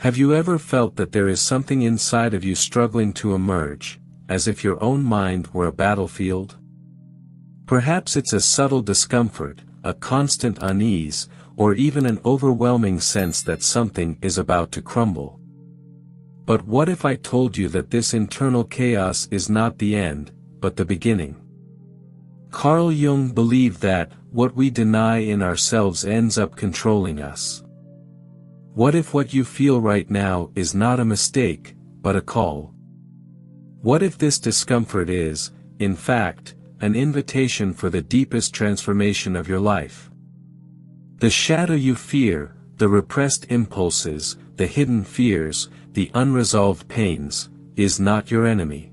Have you ever felt that there is something inside of you struggling to emerge, as if your own mind were a battlefield? Perhaps it's a subtle discomfort, a constant unease, or even an overwhelming sense that something is about to crumble. But what if I told you that this internal chaos is not the end, but the beginning? Carl Jung believed that, what we deny in ourselves ends up controlling us. What if what you feel right now is not a mistake, but a call? What if this discomfort is, in fact, an invitation for the deepest transformation of your life? The shadow you fear, the repressed impulses, the hidden fears, the unresolved pains, is not your enemy.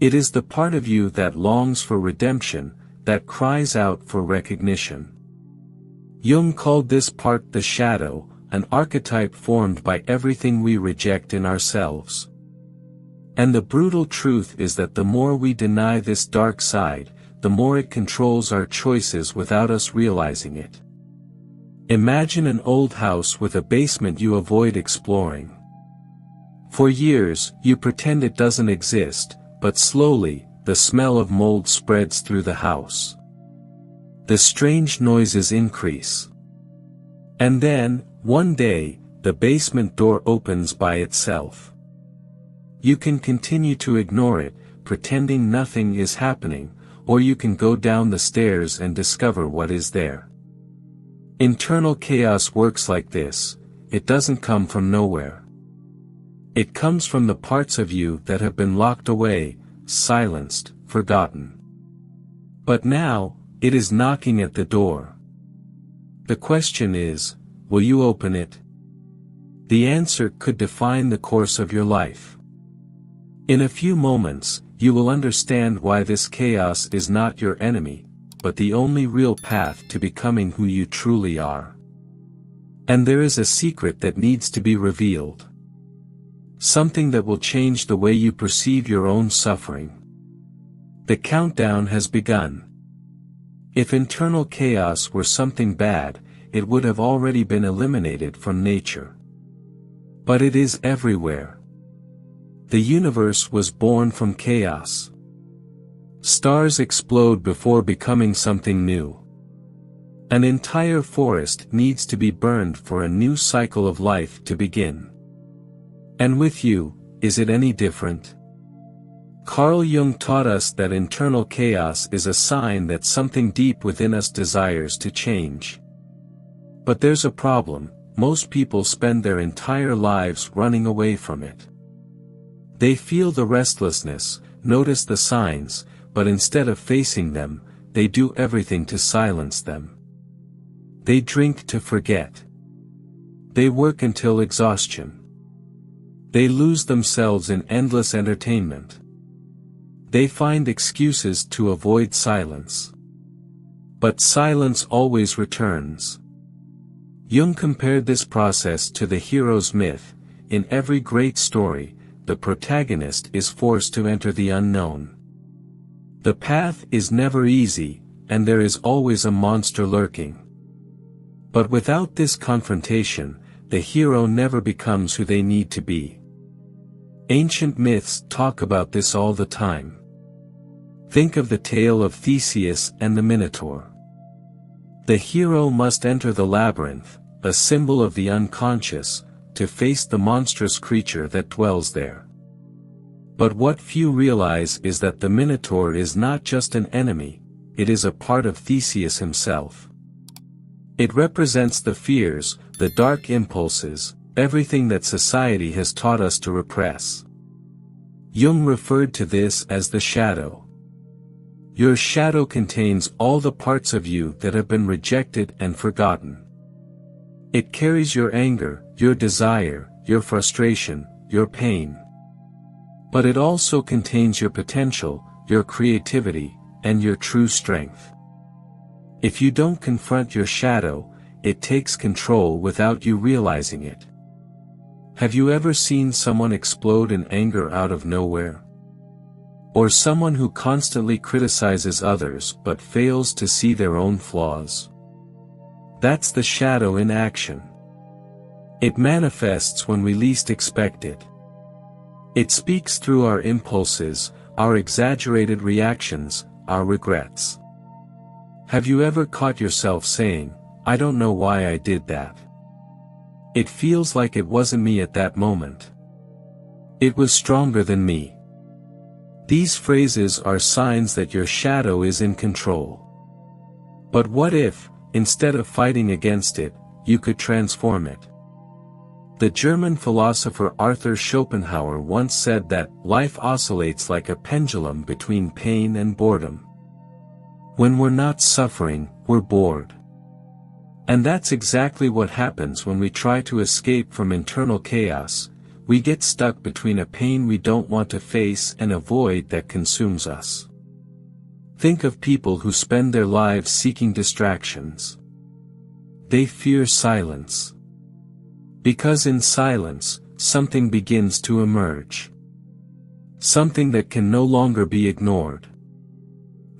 It is the part of you that longs for redemption, that cries out for recognition. Jung called this part the shadow, an archetype formed by everything we reject in ourselves. And the brutal truth is that the more we deny this dark side, the more it controls our choices without us realizing it. Imagine an old house with a basement you avoid exploring. For years, you pretend it doesn't exist, but slowly, the smell of mold spreads through the house. The strange noises increase. And then, one day, the basement door opens by itself. You can continue to ignore it, pretending nothing is happening, or you can go down the stairs and discover what is there. Internal chaos works like this. It doesn't come from nowhere. It comes from the parts of you that have been locked away, silenced, forgotten. But now, it is knocking at the door. The question is, will you open it? The answer could define the course of your life. In a few moments, you will understand why this chaos is not your enemy, but the only real path to becoming who you truly are. And there is a secret that needs to be revealed. Something that will change the way you perceive your own suffering. The countdown has begun. If internal chaos were something bad, it would have already been eliminated from nature. But it is everywhere. The universe was born from chaos. Stars explode before becoming something new. An entire forest needs to be burned for a new cycle of life to begin. And with you, is it any different? Carl Jung taught us that internal chaos is a sign that something deep within us desires to change. But there's a problem: most people spend their entire lives running away from it. They feel the restlessness, notice the signs, but instead of facing them, they do everything to silence them. They drink to forget. They work until exhaustion. They lose themselves in endless entertainment. They find excuses to avoid silence. But silence always returns. Jung compared this process to the hero's myth. In every great story, the protagonist is forced to enter the unknown. The path is never easy, and there is always a monster lurking. But without this confrontation, the hero never becomes who they need to be. Ancient myths talk about this all the time. Think of the tale of Theseus and the Minotaur. The hero must enter the labyrinth, a symbol of the unconscious, to face the monstrous creature that dwells there. But what few realize is that the Minotaur is not just an enemy, it is a part of Theseus himself. It represents the fears, the dark impulses, everything that society has taught us to repress. Jung referred to this as the shadow. Your shadow contains all the parts of you that have been rejected and forgotten. It carries your anger, your desire, your frustration, your pain. But it also contains your potential, your creativity, and your true strength. If you don't confront your shadow, it takes control without you realizing it. Have you ever seen someone explode in anger out of nowhere? Or someone who constantly criticizes others but fails to see their own flaws? That's the shadow in action. It manifests when we least expect it. It speaks through our impulses, our exaggerated reactions, our regrets. Have you ever caught yourself saying, "I don't know why I did that. It feels like it wasn't me at that moment. It was stronger than me"? These phrases are signs that your shadow is in control. But what if, instead of fighting against it, you could transform it? The German philosopher Arthur Schopenhauer once said that life oscillates like a pendulum between pain and boredom. When we're not suffering, we're bored. And that's exactly what happens when we try to escape from internal chaos. We get stuck between a pain we don't want to face and a void that consumes us. Think of people who spend their lives seeking distractions. They fear silence. Because in silence, something begins to emerge. Something that can no longer be ignored.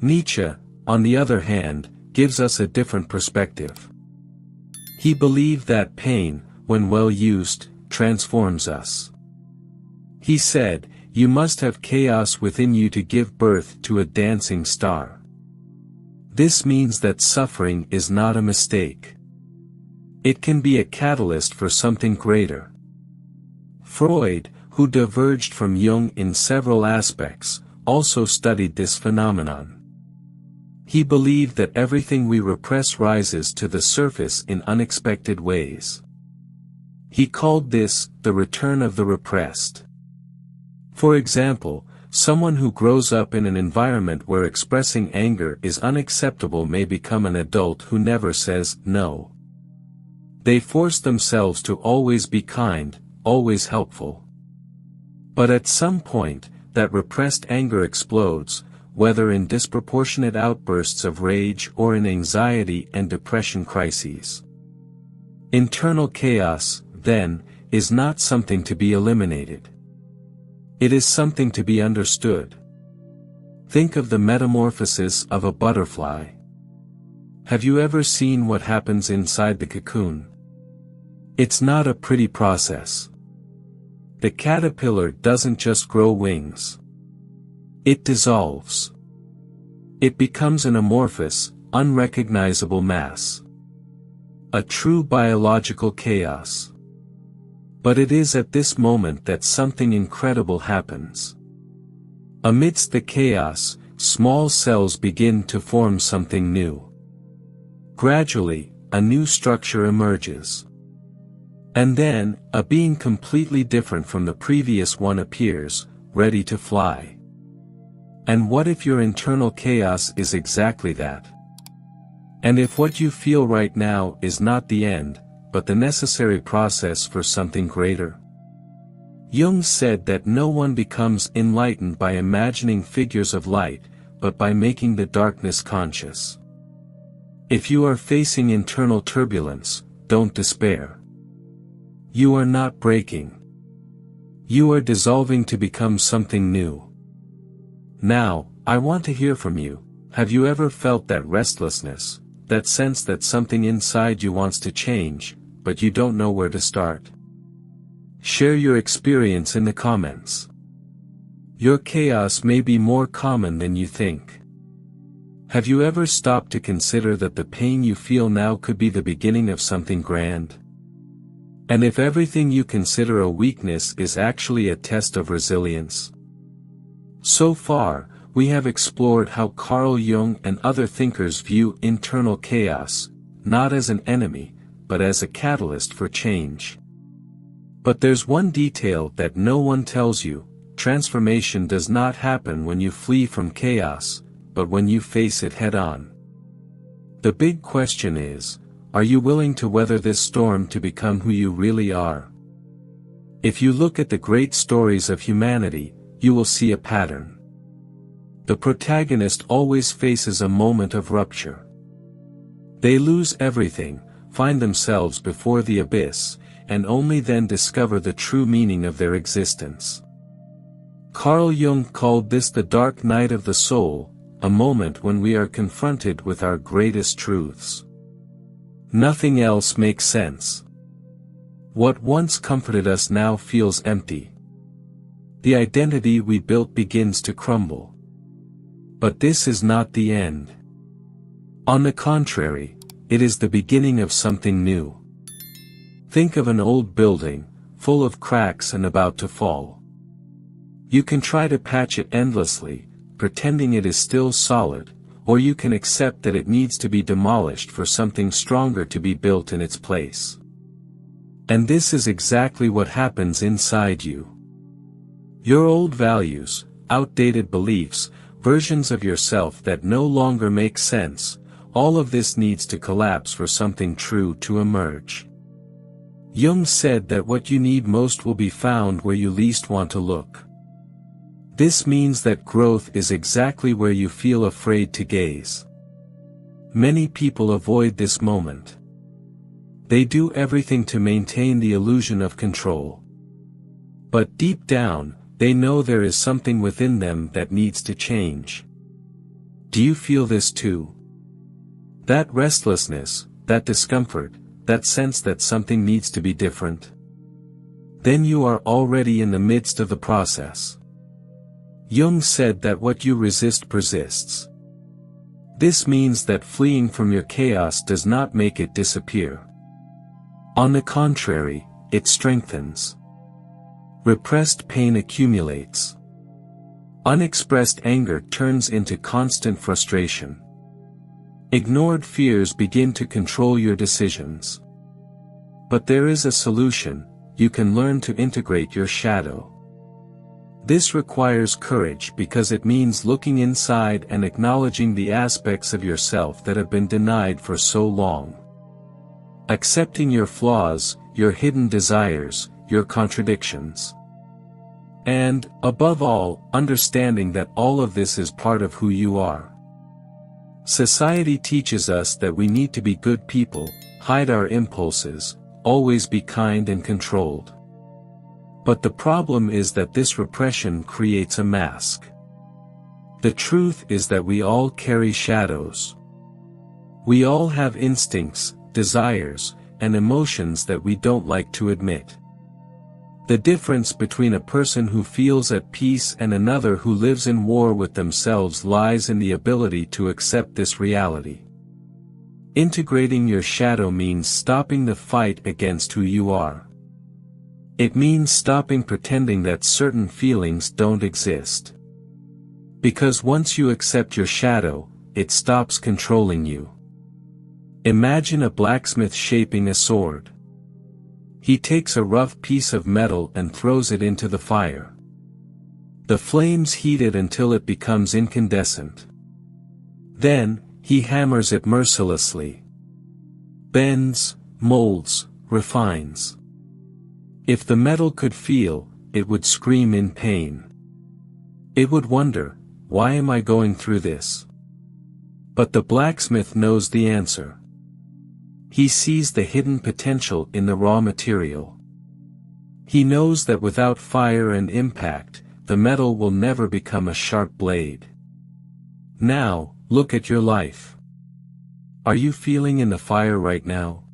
Nietzsche, on the other hand, gives us a different perspective. He believed that pain, when well used, transforms us. He said, "You must have chaos within you to give birth to a dancing star." This means that suffering is not a mistake. It can be a catalyst for something greater. Freud, who diverged from Jung in several aspects, also studied this phenomenon. He believed that everything we repress rises to the surface in unexpected ways. He called this, the return of the repressed. For example, someone who grows up in an environment where expressing anger is unacceptable may become an adult who never says no. They force themselves to always be kind, always helpful. But at some point, that repressed anger explodes, whether in disproportionate outbursts of rage or in anxiety and depression crises. Internal chaos, then, is not something to be eliminated. It is something to be understood. Think of the metamorphosis of a butterfly. Have you ever seen what happens inside the cocoon? It's not a pretty process. The caterpillar doesn't just grow wings. It dissolves. It becomes an amorphous, unrecognizable mass. A true biological chaos. But it is at this moment that something incredible happens. Amidst the chaos, small cells begin to form something new. Gradually, a new structure emerges. And then, a being completely different from the previous one appears, ready to fly. And what if your internal chaos is exactly that? And if what you feel right now is not the end, but the necessary process for something greater? Jung said that no one becomes enlightened by imagining figures of light, but by making the darkness conscious. If you are facing internal turbulence, don't despair. You are not breaking. You are dissolving to become something new. Now, I want to hear from you. Have you ever felt that restlessness, that sense that something inside you wants to change, but you don't know where to start? Share your experience in the comments. Your chaos may be more common than you think. Have you ever stopped to consider that the pain you feel now could be the beginning of something grand? And if everything you consider a weakness is actually a test of resilience? So far, we have explored how Carl Jung and other thinkers view internal chaos, not as an enemy, but as a catalyst for change. But there's one detail that no one tells you: transformation does not happen when you flee from chaos, but when you face it head-on. The big question is, are you willing to weather this storm to become who you really are? If you look at the great stories of humanity, you will see a pattern. The protagonist always faces a moment of rupture. They lose everything, find themselves before the abyss, and only then discover the true meaning of their existence. Carl Jung called this the dark night of the soul, a moment when we are confronted with our greatest truths. Nothing else makes sense. What once comforted us now feels empty. The identity we built begins to crumble. But this is not the end. On the contrary, it is the beginning of something new. Think of an old building, full of cracks and about to fall. You can try to patch it endlessly, pretending it is still solid, or you can accept that it needs to be demolished for something stronger to be built in its place. And this is exactly what happens inside you. Your old values, outdated beliefs, versions of yourself that no longer make sense, all of this needs to collapse for something true to emerge. Jung said that what you need most will be found where you least want to look. This means that growth is exactly where you feel afraid to gaze. Many people avoid this moment. They do everything to maintain the illusion of control. But deep down, they know there is something within them that needs to change. Do you feel this too? That restlessness, that discomfort, that sense that something needs to be different? Then you are already in the midst of the process. Jung said that what you resist persists. This means that fleeing from your chaos does not make it disappear. On the contrary, it strengthens. Repressed pain accumulates. Unexpressed anger turns into constant frustration. Ignored fears begin to control your decisions. But there is a solution: you can learn to integrate your shadow. This requires courage because it means looking inside and acknowledging the aspects of yourself that have been denied for so long. Accepting your flaws, your hidden desires, your contradictions. And, above all, understanding that all of this is part of who you are. Society teaches us that we need to be good people, hide our impulses, always be kind and controlled. But the problem is that this repression creates a mask. The truth is that we all carry shadows. We all have instincts, desires, and emotions that we don't like to admit. The difference between a person who feels at peace and another who lives in war with themselves lies in the ability to accept this reality. Integrating your shadow means stopping the fight against who you are. It means stopping pretending that certain feelings don't exist. Because once you accept your shadow, it stops controlling you. Imagine a blacksmith shaping a sword. He takes a rough piece of metal and throws it into the fire. The flames heat it until it becomes incandescent. Then, he hammers it mercilessly. Bends, molds, refines. If the metal could feel, it would scream in pain. It would wonder, why am I going through this? But the blacksmith knows the answer. He sees the hidden potential in the raw material. He knows that without fire and impact, the metal will never become a sharp blade. Now, look at your life. Are you feeling in the fire right now?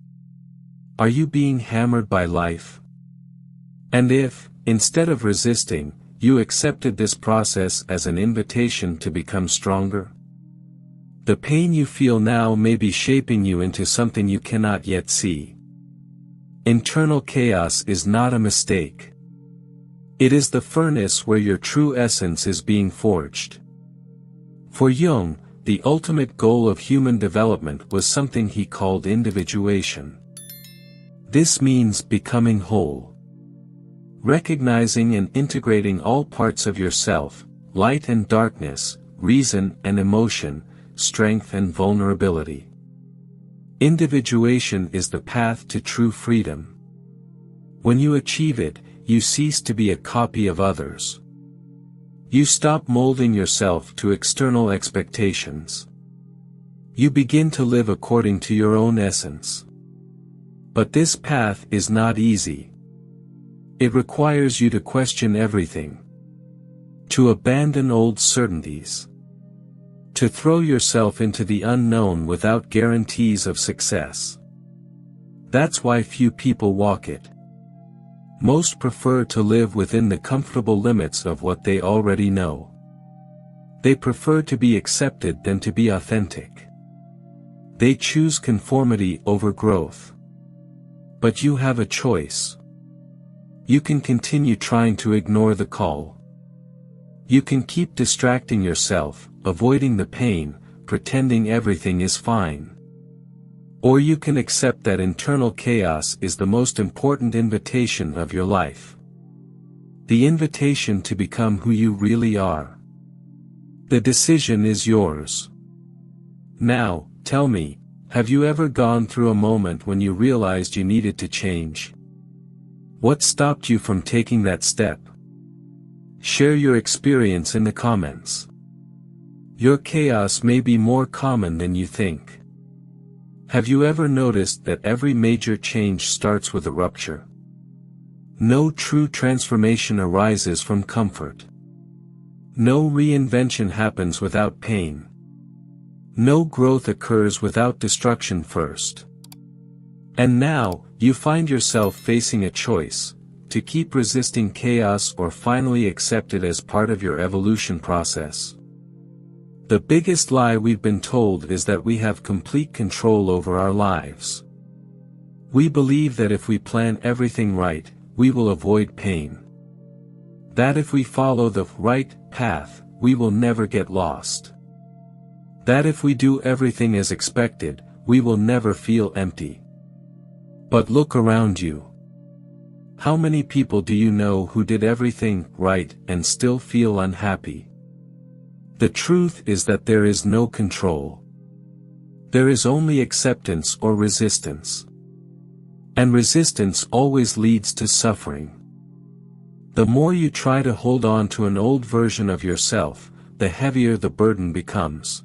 Are you being hammered by life? And if, instead of resisting, you accepted this process as an invitation to become stronger? The pain you feel now may be shaping you into something you cannot yet see. Internal chaos is not a mistake. It is the furnace where your true essence is being forged. For Jung, the ultimate goal of human development was something he called individuation. This means becoming whole. Recognizing and integrating all parts of yourself, light and darkness, reason and emotion, strength and vulnerability. Individuation is the path to true freedom. When you achieve it, you cease to be a copy of others. You stop molding yourself to external expectations. You begin to live according to your own essence. But this path is not easy. It requires you to question everything. To abandon old certainties. To throw yourself into the unknown without guarantees of success. That's why few people walk it. Most prefer to live within the comfortable limits of what they already know. They prefer to be accepted than to be authentic. They choose conformity over growth. But you have a choice. You can continue trying to ignore the call. You can keep distracting yourself, avoiding the pain, pretending everything is fine. Or you can accept that internal chaos is the most important invitation of your life. The invitation to become who you really are. The decision is yours. Now, tell me, have you ever gone through a moment when you realized you needed to change? What stopped you from taking that step? Share your experience in the comments. Your chaos may be more common than you think. Have you ever noticed that every major change starts with a rupture? No true transformation arises from comfort. No reinvention happens without pain. No growth occurs without destruction first. And now, you find yourself facing a choice: to keep resisting chaos or finally accept it as part of your evolution process. The biggest lie we've been told is that we have complete control over our lives. We believe that if we plan everything right, we will avoid pain. That if we follow the right path, we will never get lost. That if we do everything as expected, we will never feel empty. But look around you. How many people do you know who did everything right and still feel unhappy? The truth is that there is no control. There is only acceptance or resistance. And resistance always leads to suffering. The more you try to hold on to an old version of yourself, the heavier the burden becomes.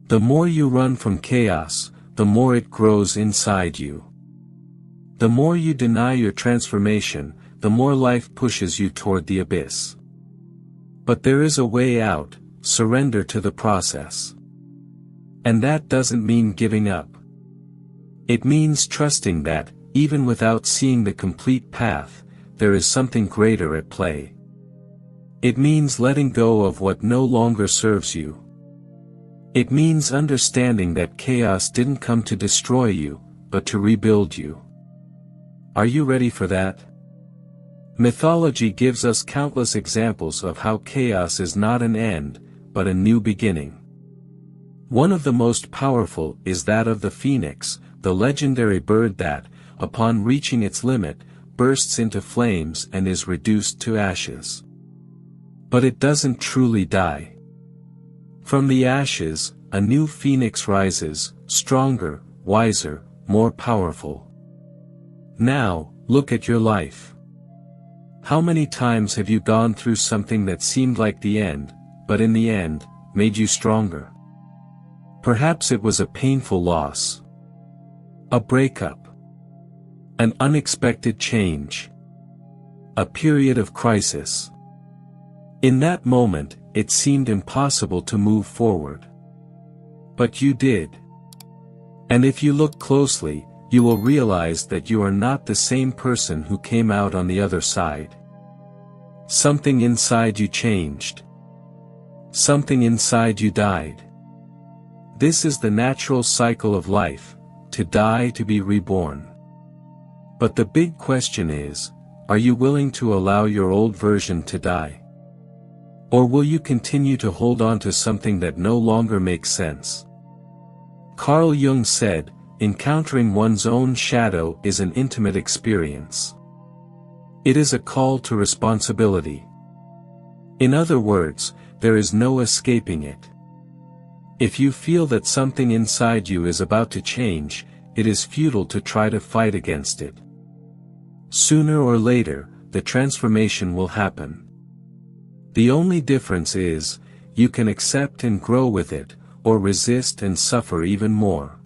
The more you run from chaos, the more it grows inside you. The more you deny your transformation, the more life pushes you toward the abyss. But there is a way out: surrender to the process. And that doesn't mean giving up. It means trusting that, even without seeing the complete path, there is something greater at play. It means letting go of what no longer serves you. It means understanding that chaos didn't come to destroy you, but to rebuild you. Are you ready for that? Mythology gives us countless examples of how chaos is not an end, but a new beginning. One of the most powerful is that of the phoenix, the legendary bird that, upon reaching its limit, bursts into flames and is reduced to ashes. But it doesn't truly die. From the ashes, a new phoenix rises, stronger, wiser, more powerful. Now, look at your life. How many times have you gone through something that seemed like the end, but in the end, made you stronger? Perhaps it was a painful loss. A breakup. An unexpected change. A period of crisis. In that moment, it seemed impossible to move forward. But you did. And if you look closely, you will realize that you are not the same person who came out on the other side. Something inside you changed. Something inside you died. This is the natural cycle of life: to die to be reborn. But the big question is, are you willing to allow your old version to die? Or will you continue to hold on to something that no longer makes sense? Carl Jung said, encountering one's own shadow is an intimate experience. It is a call to responsibility. In other words, there is no escaping it. If you feel that something inside you is about to change, it is futile to try to fight against it. Sooner or later, the transformation will happen. The only difference is, you can accept and grow with it, or resist and suffer even more.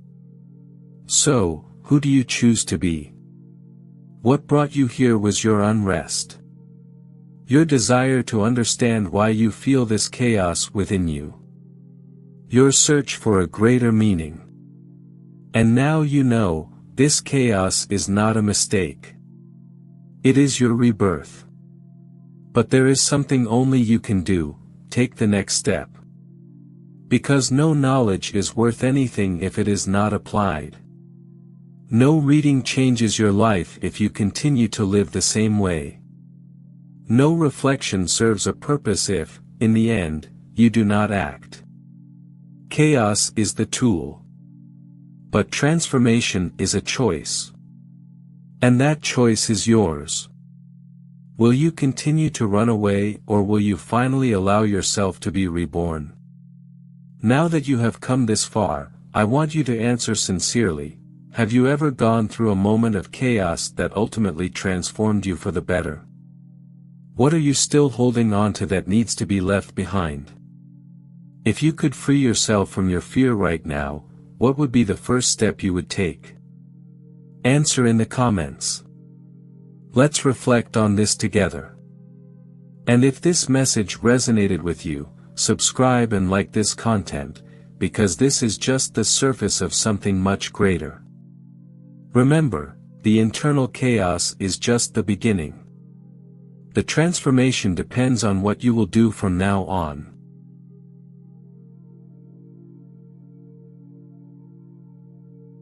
So, who do you choose to be? What brought you here was your unrest. Your desire to understand why you feel this chaos within you. Your search for a greater meaning. And now you know, this chaos is not a mistake. It is your rebirth. But there is something only you can do: take the next step. Because no knowledge is worth anything if it is not applied. No reading changes your life if you continue to live the same way. No reflection serves a purpose if, in the end, you do not act. Chaos is the tool. But transformation is a choice. And that choice is yours. Will you continue to run away, or will you finally allow yourself to be reborn? Now that you have come this far, I want you to answer sincerely: have you ever gone through a moment of chaos that ultimately transformed you for the better? What are you still holding on to that needs to be left behind? If you could free yourself from your fear right now, what would be the first step you would take? Answer in the comments. Let's reflect on this together. And if this message resonated with you, subscribe and like this content, because this is just the surface of something much greater. Remember, the internal chaos is just the beginning. The transformation depends on what you will do from now on.